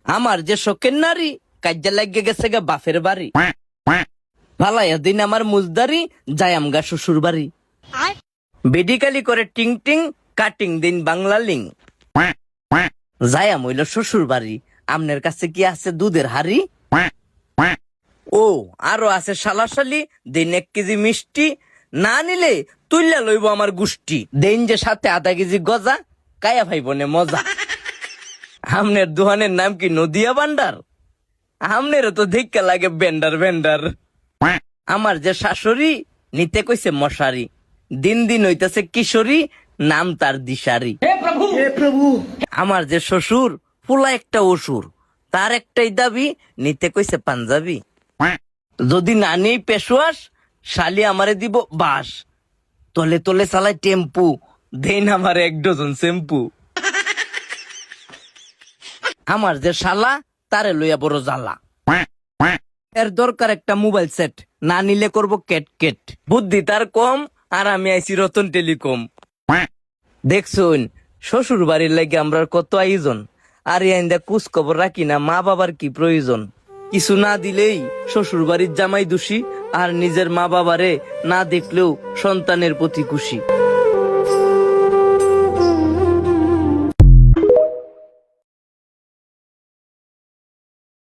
আমার যে শোকের নারী কাজ্যা লাগিয়ে গেছে গা বাপের বাড়ি, ভালাইয়া দিন আমার মুজদারি যায় আমগা শ্বশুর বাড়ি। বেডিকালি করে টিং টিং কাটিং দিন বাংলা লিং, যায়া মইল শ্বশুর বাড়ি। আমনের কাছে কি আছে দুধের হাড়ি? ও আরো আছে শালাশালি, দিন 1 কেজি মিষ্টি, না নিলে তুইলা লইব আমার গুষ্টি। দিন যে সাথে আধা কেজি গজা, কায়া ভাই বোনে মজা। আমনের দোকানের নাম কি নদিয়া ভান্ডার? আমনেরও তো দেখতে লাগে বেন্ডার বেন্ডার। আমার যে শাশুড়ি নিতে কইছে মশারি, দিন দিন হইতাছে কিশোরী, নাম তার দিশারি। আমার যে শ্বশুর ফুলা একটা অসুর, তার একটাই দাবি, নিতে কইছে পাঞ্জাবি। যদি না নেই পেশোয়াস, শালি আমারে দিব বাস, তলে তলে চালায় টেম্পু, দেন আমার 1 ডজন শ্যাম্পু। আমার যে শালা তারে লইয়া বড় জ্বালা, এর দরকার একটা মোবাইল সেট, না নিলে করব কেট কেট। বুদ্ধি তার কম, আর আমি আইছি রতন টেলিকম। দেখছুন শ্বশুর বাড়ির লাগে আমরা কত আয়োজন, আর আইন্দা কুচ খবর রাখি না মা বাবার কি প্রয়োজন। কিছু না দিলেই শ্বশুর বাড়ির জামাই দোষী, আর নিজের মা বাবারে না দেখলেও সন্তানের প্রতি খুশি।